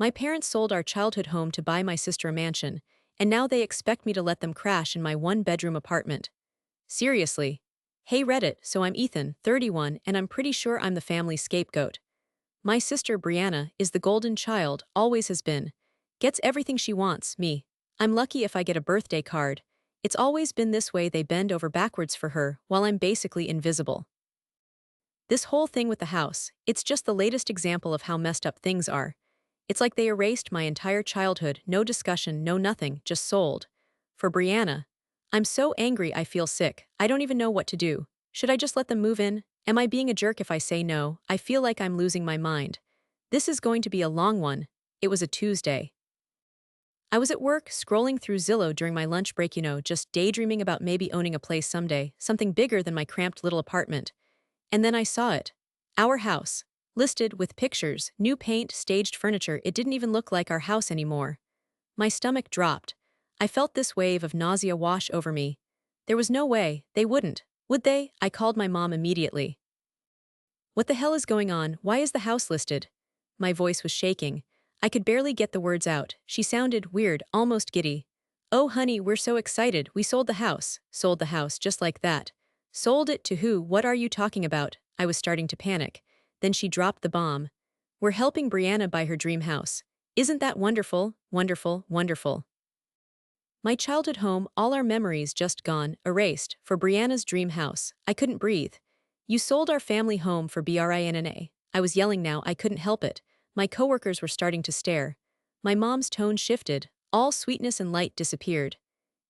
My parents sold our childhood home to buy my sister a mansion, and now they expect me to let them crash in my one-bedroom apartment. Seriously. Hey Reddit, so I'm Ethan, 31, and I'm pretty sure I'm the family scapegoat. My sister Brianna is the golden child, always has been. Gets everything she wants, me. I'm lucky if I get a birthday card. It's always been this way, they bend over backwards for her, while I'm basically invisible. This whole thing with the house, it's just the latest example of how messed up things are. It's like they erased my entire childhood, no discussion, no nothing, just sold. For Brianna, I'm so angry I feel sick, I don't even know what to do. Should I just let them move in? Am I being a jerk if I say no? I feel like I'm losing my mind. This is going to be a long one. It was a Tuesday. I was at work, scrolling through Zillow during my lunch break, just daydreaming about maybe owning a place someday, something bigger than my cramped little apartment. And then I saw it. Our house. Listed with pictures, new paint, staged furniture. It didn't even look like our house anymore. My stomach dropped. I felt this wave of nausea wash over me. There was no way, they wouldn't, would they? I called my mom immediately. What the hell is going on? Why is the house listed? My voice was shaking. I could barely get the words out. She sounded weird, almost giddy. Oh honey, we're so excited, we sold the house. Sold the house, just like that. Sold it to who? What are you talking about? I was starting to panic. Then she dropped the bomb. We're helping Brianna buy her dream house. Isn't that wonderful? Wonderful, wonderful. My childhood home, all our memories just gone, erased, for Brianna's dream house. I couldn't breathe. You sold our family home for BRINNA. I was yelling now, I couldn't help it. My coworkers were starting to stare. My mom's tone shifted. All sweetness and light disappeared.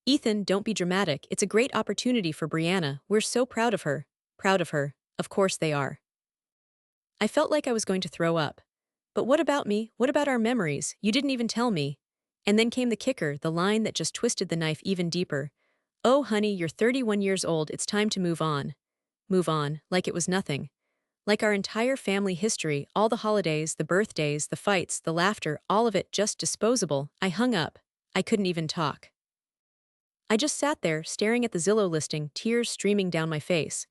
Ethan, don't be dramatic. It's a great opportunity for Brianna. We're so proud of her. Proud of her. Of course they are. I felt like I was going to throw up. But what about me? What about our memories? You didn't even tell me. And then came the kicker, the line that just twisted the knife even deeper. Oh honey, you're 31 years old, it's time to move on. Move on, like it was nothing. Like our entire family history, all the holidays, the birthdays, the fights, the laughter, all of it just disposable. I hung up. I couldn't even talk. I just sat there, staring at the Zillow listing, tears streaming down my face.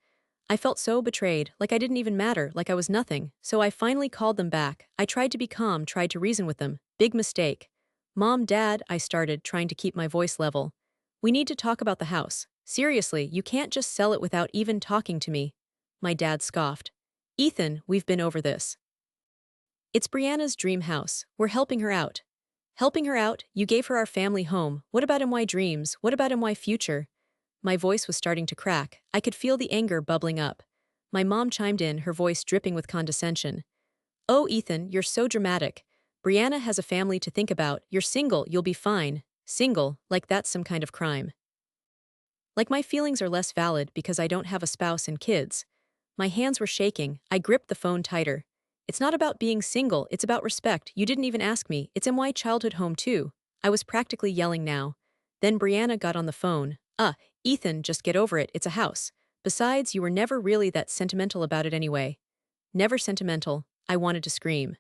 I felt so betrayed, like I didn't even matter, like I was nothing, so I finally called them back. I tried to be calm, tried to reason with them. Big mistake. Mom, Dad, I started, trying to keep my voice level. We need to talk about the house. Seriously, you can't just sell it without even talking to me. My dad scoffed. Ethan, we've been over this. It's Brianna's dream house. We're helping her out. Helping her out? You gave her our family home. What about MY dreams? What about MY future? My voice was starting to crack. I could feel the anger bubbling up. My mom chimed in, her voice dripping with condescension. Oh, Ethan, you're so dramatic. Brianna has a family to think about. You're single, you'll be fine. Single, like that's some kind of crime. Like my feelings are less valid because I don't have a spouse and kids. My hands were shaking. I gripped the phone tighter. It's not about being single, it's about respect. You didn't even ask me. It's MY childhood home too. I was practically yelling now. Then Brianna got on the phone. Ethan, just get over it, it's a house. Besides, you were never really that sentimental about it anyway. Never sentimental, I wanted to scream.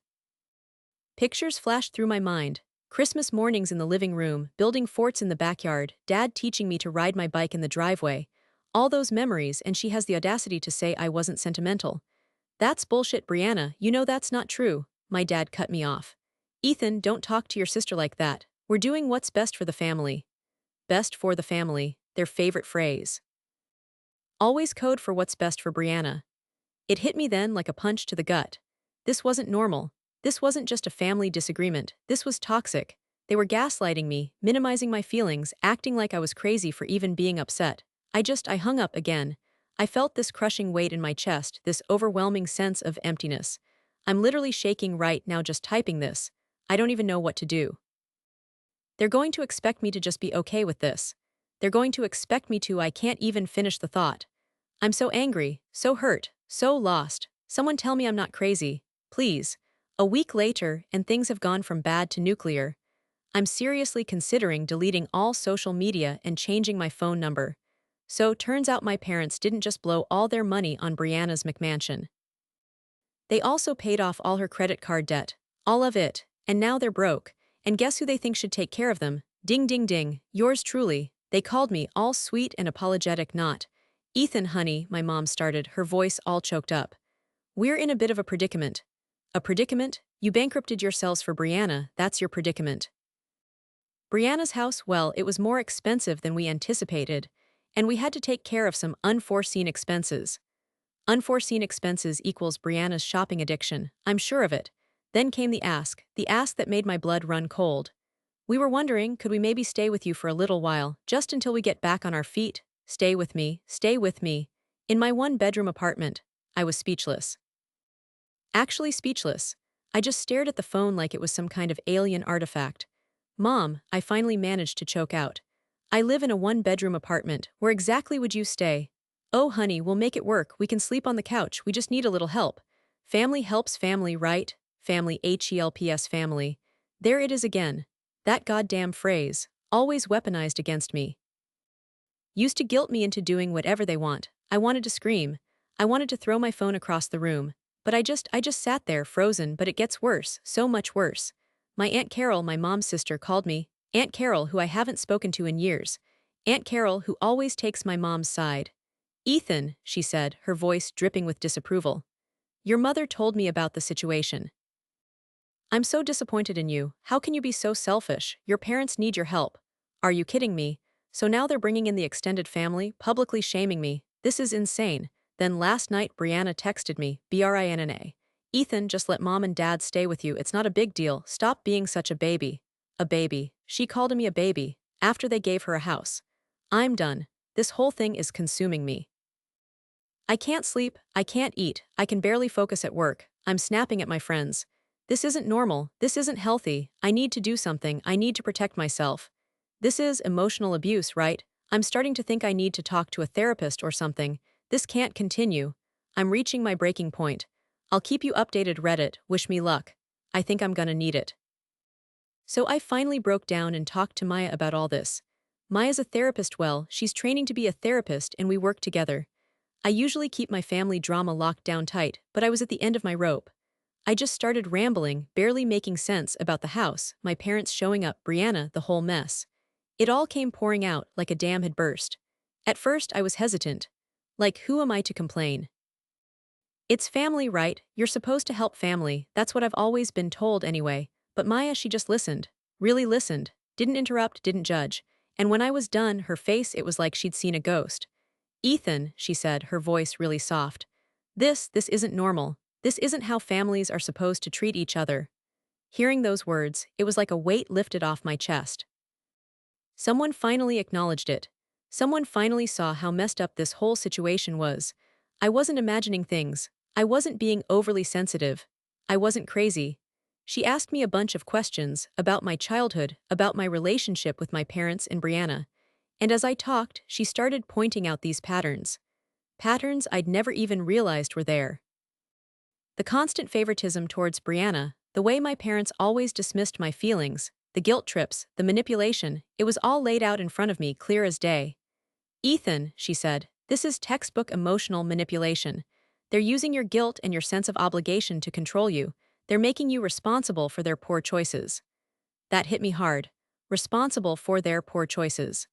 Pictures flashed through my mind. Christmas mornings in the living room, building forts in the backyard, Dad teaching me to ride my bike in the driveway. All those memories, and she has the audacity to say I wasn't sentimental. That's bullshit, Brianna, you know that's not true. My dad cut me off. Ethan, don't talk to your sister like that. We're doing what's best for the family. Best for the family, their favorite phrase. Always code for what's best for Brianna. It hit me then like a punch to the gut. This wasn't normal. This wasn't just a family disagreement. This was toxic. They were gaslighting me, minimizing my feelings, acting like I was crazy for even being upset. I hung up again. I felt this crushing weight in my chest, this overwhelming sense of emptiness. I'm literally shaking right now just typing this. I don't even know what to do. They're going to expect me to just be okay with this. They're going to expect me to. I can't even finish the thought. I'm so angry, so hurt, so lost. Someone tell me I'm not crazy, please. A week later, and things have gone from bad to nuclear. I'm seriously considering deleting all social media and changing my phone number. So, turns out my parents didn't just blow all their money on Brianna's McMansion. They also paid off all her credit card debt. All of it. And now they're broke. And guess who they think should take care of them? Ding ding ding, yours truly. They called me, all sweet and apologetic not. Ethan, honey, my mom started, her voice all choked up. We're in a bit of a predicament. A predicament? You bankrupted yourselves for Brianna, that's your predicament. Brianna's house, well, it was more expensive than we anticipated, and we had to take care of some unforeseen expenses. Unforeseen expenses equals Brianna's shopping addiction, I'm sure of it. Then came the ask that made my blood run cold. We were wondering, could we maybe stay with you for a little while, just until we get back on our feet? Stay with me, stay with me. In my one-bedroom apartment. I was speechless. Actually speechless. I just stared at the phone like it was some kind of alien artifact. Mom, I finally managed to choke out. I live in a one-bedroom apartment. Where exactly would you stay? Oh, honey, we'll make it work. We can sleep on the couch. We just need a little help. Family helps family, right? Family HELPS family. There it is again. That goddamn phrase, always weaponized against me. Used to guilt me into doing whatever they want. I wanted to scream. I wanted to throw my phone across the room. But I just sat there, frozen, but it gets worse, so much worse. My Aunt Carol, my mom's sister, called me. Aunt Carol, who I haven't spoken to in years. Aunt Carol, who always takes my mom's side. Ethan, she said, her voice dripping with disapproval. Your mother told me about the situation. I'm so disappointed in you. How can you be so selfish? Your parents need your help. Are you kidding me? So now they're bringing in the extended family, publicly shaming me. This is insane. Then last night Brianna texted me, BRINNA. Ethan, just let mom and dad stay with you. It's not a big deal. Stop being such a baby. A baby. She called me a baby, after they gave her a house. I'm done. This whole thing is consuming me. I can't sleep, I can't eat, I can barely focus at work. I'm snapping at my friends. This isn't normal, this isn't healthy, I need to do something, I need to protect myself. This is emotional abuse, right? I'm starting to think I need to talk to a therapist or something. This can't continue. I'm reaching my breaking point. I'll keep you updated, Reddit, wish me luck. I think I'm gonna need it. So I finally broke down and talked to Maya about all this. Maya's a therapist, well, she's training to be a therapist and we work together. I usually keep my family drama locked down tight, but I was at the end of my rope. I just started rambling, barely making sense about the house, my parents showing up, Brianna, the whole mess. It all came pouring out like a dam had burst. At first I was hesitant. Like, who am I to complain? It's family, right? You're supposed to help family, that's what I've always been told anyway. But Maya, she just listened. Really listened. Didn't interrupt, didn't judge. And when I was done, her face, it was like she'd seen a ghost. Ethan, she said, her voice really soft. This isn't normal. This isn't how families are supposed to treat each other. Hearing those words, it was like a weight lifted off my chest. Someone finally acknowledged it. Someone finally saw how messed up this whole situation was. I wasn't imagining things. I wasn't being overly sensitive. I wasn't crazy. She asked me a bunch of questions about my childhood, about my relationship with my parents and Brianna. And as I talked, she started pointing out these patterns. Patterns I'd never even realized were there. The constant favoritism towards Brianna, the way my parents always dismissed my feelings, the guilt trips, the manipulation, it was all laid out in front of me clear as day. Ethan, she said, this is textbook emotional manipulation. They're using your guilt and your sense of obligation to control you. They're making you responsible for their poor choices. That hit me hard. Responsible for their poor choices.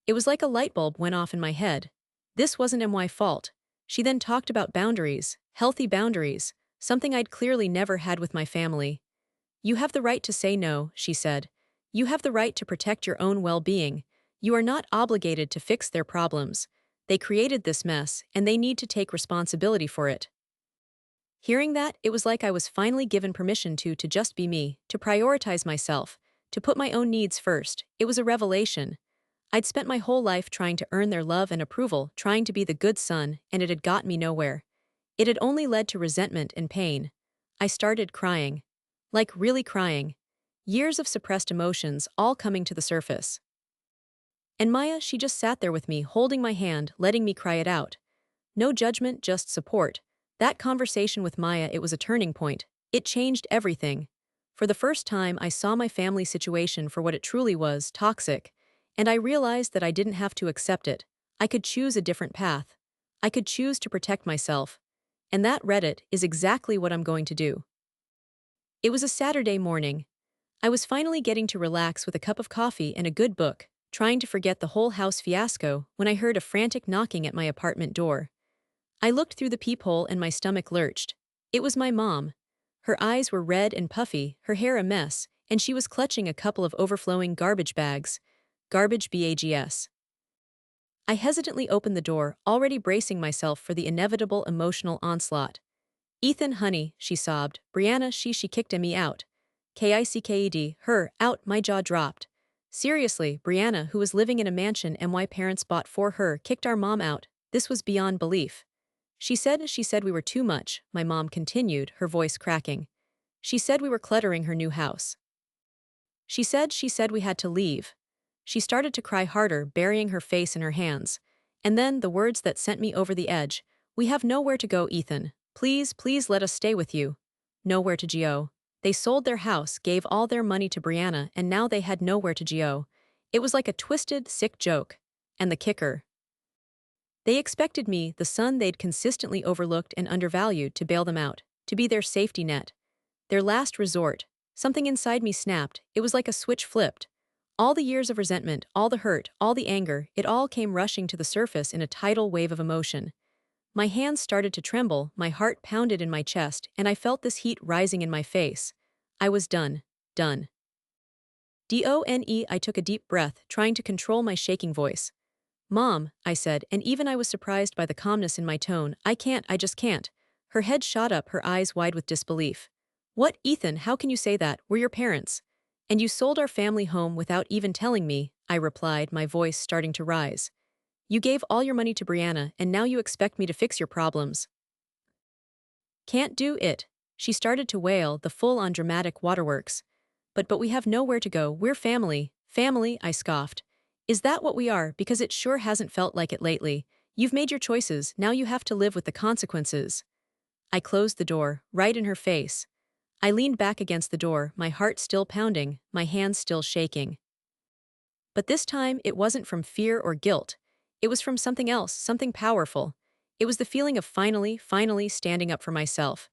It was like a light bulb went off in my head. This wasn't my fault. She then talked about boundaries, healthy boundaries, something I'd clearly never had with my family. You have the right to say no, she said. You have the right to protect your own well-being. You are not obligated to fix their problems. They created this mess, and they need to take responsibility for it. Hearing that, it was like I was finally given permission to just be me, to prioritize myself, to put my own needs first. It was a revelation. I'd spent my whole life trying to earn their love and approval, trying to be the good son, and it had got me nowhere. It had only led to resentment and pain. I started crying. Like really crying. Years of suppressed emotions all coming to the surface. And Maya, she just sat there with me, holding my hand, letting me cry it out. No judgment, just support. That conversation with Maya, it was a turning point. It changed everything. For the first time, I saw my family situation for what it truly was, toxic. And I realized that I didn't have to accept it. I could choose a different path. I could choose to protect myself. And that, Reddit, is exactly what I'm going to do. It was a Saturday morning. I was finally getting to relax with a cup of coffee and a good book, trying to forget the whole house fiasco, when I heard a frantic knocking at my apartment door. I looked through the peephole and my stomach lurched. It was my mom. Her eyes were red and puffy, her hair a mess, and she was clutching a couple of overflowing garbage bags. Garbage bags. I hesitantly opened the door, already bracing myself for the inevitable emotional onslaught. Ethan, honey, she sobbed. Brianna, she kicked me out. Kicked her out. My jaw dropped. Seriously, Brianna, who was living in a mansion my parents bought for her, kicked our mom out. This was beyond belief. She said we were too much, my mom continued, her voice cracking. She said we were cluttering her new house. She said we had to leave. She started to cry harder, burying her face in her hands. And then, the words that sent me over the edge. We have nowhere to go, Ethan. Please, please let us stay with you. Nowhere to go. They sold their house, gave all their money to Brianna, and now they had nowhere to go. It was like a twisted, sick joke. And the kicker. They expected me, the son they'd consistently overlooked and undervalued, to bail them out, to be their safety net. Their last resort. Something inside me snapped. It was like a switch flipped. All the years of resentment, all the hurt, all the anger, it all came rushing to the surface in a tidal wave of emotion. My hands started to tremble, my heart pounded in my chest, and I felt this heat rising in my face. I was done. Done. Done. I took a deep breath, trying to control my shaking voice. Mom, I said, and even I was surprised by the calmness in my tone. I just can't. Her head shot up, her eyes wide with disbelief. What, Ethan, how can you say that? We're your parents. And you sold our family home without even telling me, I replied, my voice starting to rise. You gave all your money to Brianna, and now you expect me to fix your problems. Can't do it. She started to wail, the full-on dramatic waterworks. But we have nowhere to go, we're family. Family, I scoffed. Is that what we are? Because it sure hasn't felt like it lately. You've made your choices, now you have to live with the consequences. I closed the door, right in her face. I leaned back against the door, my heart still pounding, my hands still shaking. But this time, it wasn't from fear or guilt. It was from something else, something powerful. It was the feeling of finally standing up for myself.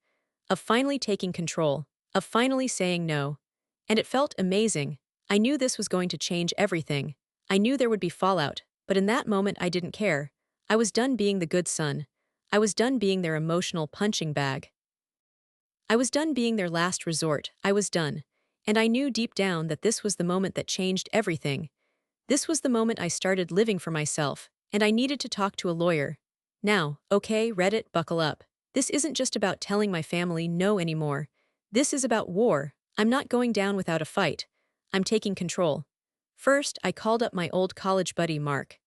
Of finally taking control. Of finally saying no. And it felt amazing. I knew this was going to change everything. I knew there would be fallout, but in that moment I didn't care. I was done being the good son. I was done being their emotional punching bag. I was done being their last resort. I was done. And I knew deep down that this was the moment that changed everything. This was the moment I started living for myself, and I needed to talk to a lawyer. Now, okay, Reddit, buckle up. This isn't just about telling my family no anymore. This is about war. I'm not going down without a fight. I'm taking control. First, I called up my old college buddy, Mark.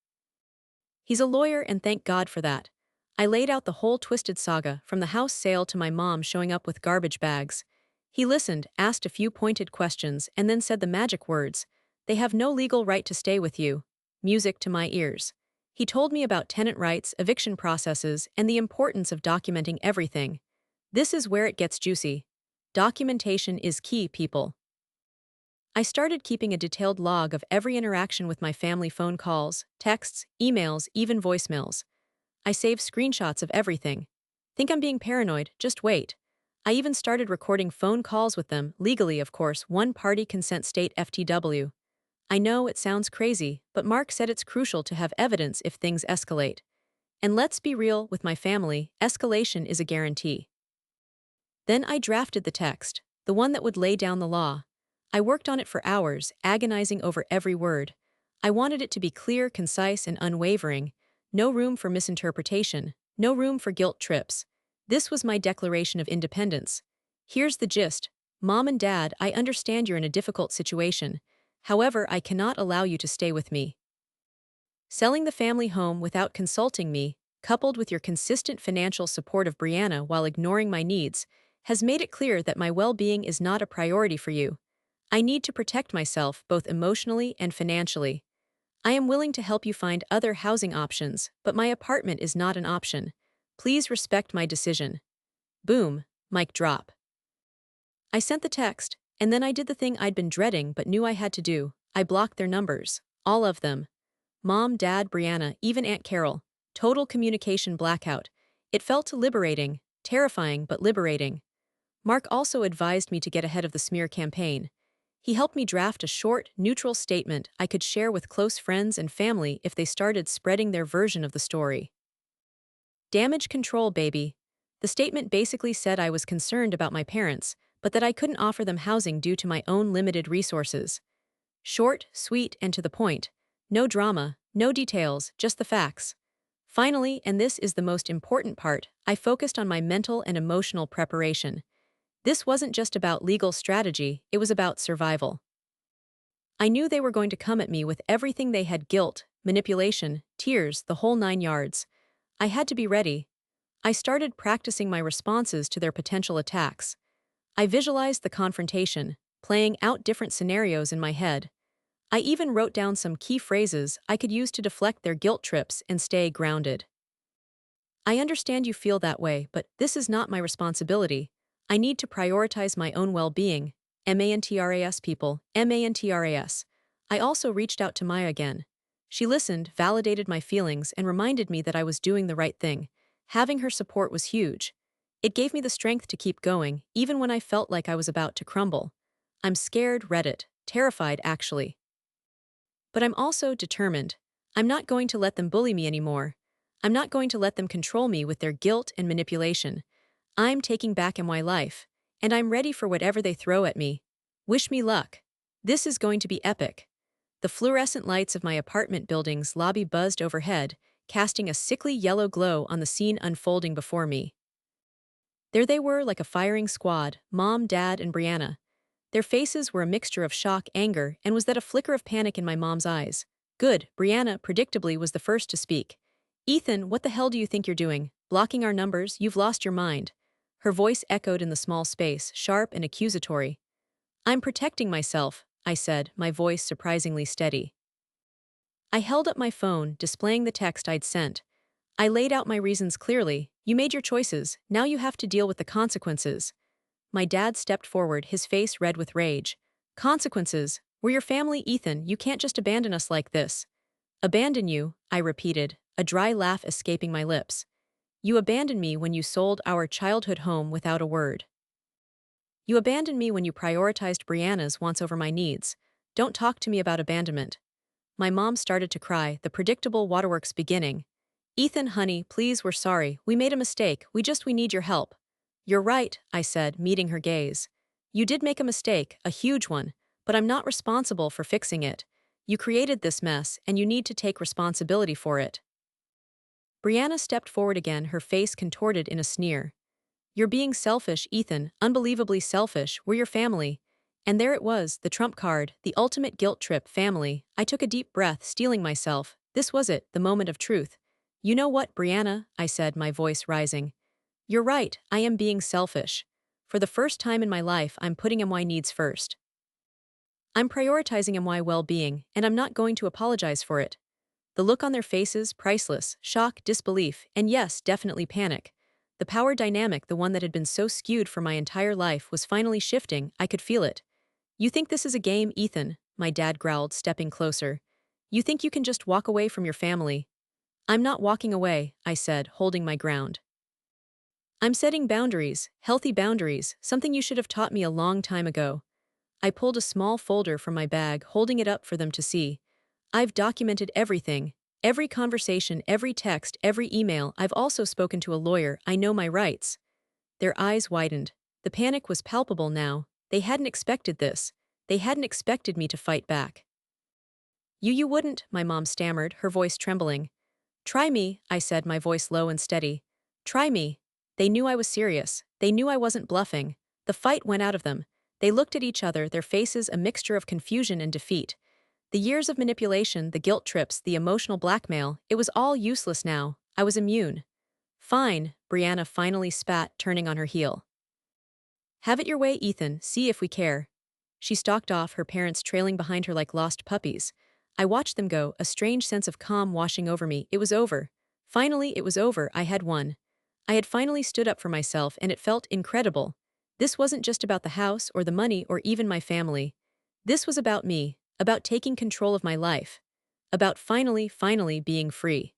He's a lawyer, and thank God for that. I laid out the whole twisted saga, from the house sale to my mom showing up with garbage bags. He listened, asked a few pointed questions, and then said the magic words. They have no legal right to stay with you. Music to my ears. He told me about tenant rights, eviction processes, and the importance of documenting everything. This is where it gets juicy. Documentation is key, people. I started keeping a detailed log of every interaction with my family: phone calls, texts, emails, even voicemails. I saved screenshots of everything. Think I'm being paranoid? Just wait. I even started recording phone calls with them, legally of course, one-party consent state FTW. I know it sounds crazy, but Mark said it's crucial to have evidence if things escalate. And let's be real, with my family, escalation is a guarantee. Then I drafted the text, the one that would lay down the law. I worked on it for hours, agonizing over every word. I wanted it to be clear, concise, and unwavering. No room for misinterpretation. No room for guilt trips. This was my declaration of independence. Here's the gist. Mom and Dad, I understand you're in a difficult situation. However, I cannot allow you to stay with me. Selling the family home without consulting me, coupled with your consistent financial support of Brianna while ignoring my needs, has made it clear that my well-being is not a priority for you. I need to protect myself both emotionally and financially. I am willing to help you find other housing options, but my apartment is not an option. Please respect my decision. Boom, mic drop. I sent the text, and then I did the thing I'd been dreading but knew I had to do. I blocked their numbers. All of them. Mom, Dad, Brianna, even Aunt Carol. Total communication blackout. It felt liberating, terrifying but liberating. Mark also advised me to get ahead of the smear campaign. He helped me draft a short, neutral statement I could share with close friends and family if they started spreading their version of the story. Damage control, baby. The statement basically said I was concerned about my parents, but that I couldn't offer them housing due to my own limited resources. Short, sweet, and to the point. No drama, no details, just the facts. Finally, and this is the most important part, I focused on my mental and emotional preparation. This wasn't just about legal strategy, it was about survival. I knew they were going to come at me with everything they had: guilt, manipulation, tears, the whole 9 yards. I had to be ready. I started practicing my responses to their potential attacks. I visualized the confrontation, playing out different scenarios in my head. I even wrote down some key phrases I could use to deflect their guilt trips and stay grounded. I understand you feel that way, but this is not my responsibility. I need to prioritize my own well-being. MANTRAS people, MANTRAS. I also reached out to Maya again. She listened, validated my feelings, and reminded me that I was doing the right thing. Having her support was huge. It gave me the strength to keep going, even when I felt like I was about to crumble. I'm scared, Reddit. Terrified, actually. But I'm also determined. I'm not going to let them bully me anymore. I'm not going to let them control me with their guilt and manipulation. I'm taking back my life, and I'm ready for whatever they throw at me. Wish me luck. This is going to be epic. The fluorescent lights of my apartment building's lobby buzzed overhead, casting a sickly yellow glow on the scene unfolding before me. There they were, like a firing squad: Mom, Dad, and Brianna. Their faces were a mixture of shock, anger, and was that a flicker of panic in my mom's eyes. Good, Brianna, predictably, was the first to speak. "Ethan, what the hell do you think you're doing? Blocking our numbers? You've lost your mind." Her voice echoed in the small space, sharp and accusatory. "I'm protecting myself," I said, my voice surprisingly steady. I held up my phone, displaying the text I'd sent. I laid out my reasons clearly. "You made your choices, now you have to deal with the consequences." My dad stepped forward, his face red with rage. "Consequences? We're your family, Ethan. You can't just abandon us like this." "Abandon you?" I repeated, a dry laugh escaping my lips. "You abandoned me when you sold our childhood home without a word. You abandoned me when you prioritized Brianna's wants over my needs. Don't talk to me about abandonment." My mom started to cry, the predictable waterworks beginning. "Ethan, honey, please, we're sorry. We made a mistake. We need your help." "You're right," I said, meeting her gaze. "You did make a mistake, a huge one, but I'm not responsible for fixing it. You created this mess, and you need to take responsibility for it." Brianna stepped forward again, her face contorted in a sneer. "You're being selfish, Ethan, unbelievably selfish. We're your family." And there it was, the trump card, the ultimate guilt trip: family. I took a deep breath, steeling myself. This was it, the moment of truth. "You know what, Brianna?" I said, my voice rising. "You're right, I am being selfish. For the first time in my life, I'm putting my needs first. I'm prioritizing my well-being, and I'm not going to apologize for it." The look on their faces, priceless: shock, disbelief, and yes, definitely panic. The power dynamic, the one that had been so skewed for my entire life, was finally shifting. I could feel it. "You think this is a game, Ethan?" my dad growled, stepping closer. "You think you can just walk away from your family?" "I'm not walking away," I said, holding my ground. "I'm setting boundaries, healthy boundaries, something you should have taught me a long time ago." I pulled a small folder from my bag, holding it up for them to see. "I've documented everything. Every conversation, every text, every email. I've also spoken to a lawyer. I know my rights." Their eyes widened. The panic was palpable now. They hadn't expected this. They hadn't expected me to fight back. You wouldn't," my mom stammered, her voice trembling. "Try me," I said, my voice low and steady. "Try me." They knew I was serious. They knew I wasn't bluffing. The fight went out of them. They looked at each other, their faces a mixture of confusion and defeat. The years of manipulation, the guilt trips, the emotional blackmail, it was all useless now. I was immune. "Fine," Brianna finally spat, turning on her heel. "Have it your way, Ethan, see if we care." She stalked off, her parents trailing behind her like lost puppies. I watched them go, a strange sense of calm washing over me. It was over. Finally, it was over. I had won. I had finally stood up for myself, and it felt incredible. This wasn't just about the house or the money or even my family. This was about me, about taking control of my life, about finally being free.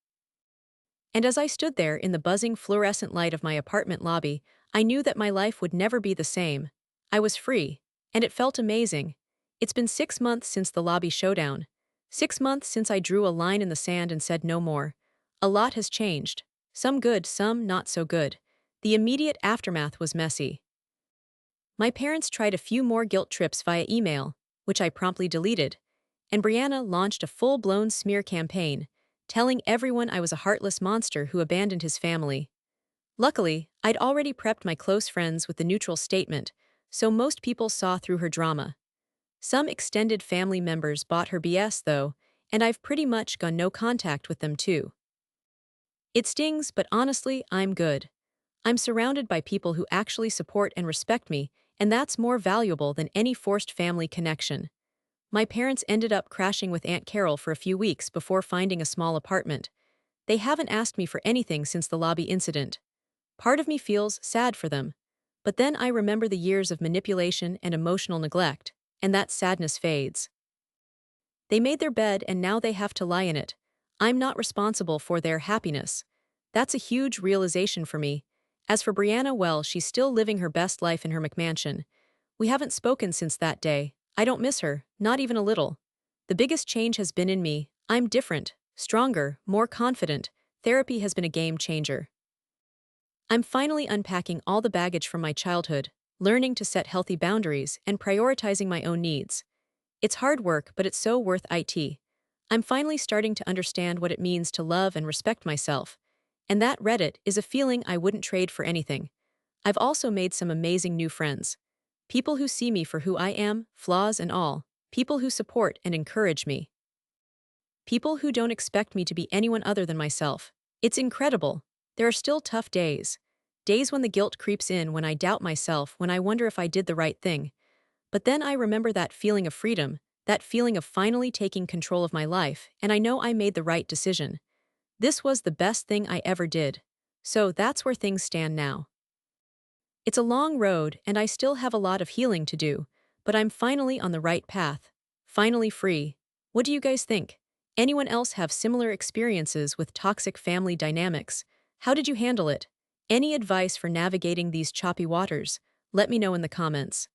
And as I stood there in the buzzing fluorescent light of my apartment lobby, I knew that my life would never be the same. I was free, and it felt amazing. It's been 6 months since the lobby showdown. 6 months since I drew a line in the sand and said no more. A lot has changed. Some good, some not so good. The immediate aftermath was messy. My parents tried a few more guilt trips via email, which I promptly deleted, and Brianna launched a full-blown smear campaign, telling everyone I was a heartless monster who abandoned his family. Luckily, I'd already prepped my close friends with the neutral statement, so most people saw through her drama. Some extended family members bought her BS, though, and I've pretty much gone no contact with them too. It stings, but honestly, I'm good. I'm surrounded by people who actually support and respect me, and that's more valuable than any forced family connection. My parents ended up crashing with Aunt Carol for a few weeks before finding a small apartment. They haven't asked me for anything since the lobby incident. Part of me feels sad for them. But then I remember the years of manipulation and emotional neglect, and that sadness fades. They made their bed and now they have to lie in it. I'm not responsible for their happiness. That's a huge realization for me. As for Brianna, well, she's still living her best life in her McMansion. We haven't spoken since that day. I don't miss her, not even a little. The biggest change has been in me. I'm different, stronger, more confident. Therapy has been a game changer. I'm finally unpacking all the baggage from my childhood, learning to set healthy boundaries, and prioritizing my own needs. It's hard work, but it's so worth it. I'm finally starting to understand what it means to love and respect myself. And that Reddit is a feeling I wouldn't trade for anything. I've also made some amazing new friends. People who see me for who I am, flaws and all. People who support and encourage me. People who don't expect me to be anyone other than myself. It's incredible. There are still tough days. Days when the guilt creeps in, when I doubt myself, when I wonder if I did the right thing. But then I remember that feeling of freedom, that feeling of finally taking control of my life, and I know I made the right decision. This was the best thing I ever did. So that's where things stand now. It's a long road, and I still have a lot of healing to do, but I'm finally on the right path. Finally free. What do you guys think? Anyone else have similar experiences with toxic family dynamics? How did you handle it? Any advice for navigating these choppy waters? Let me know in the comments.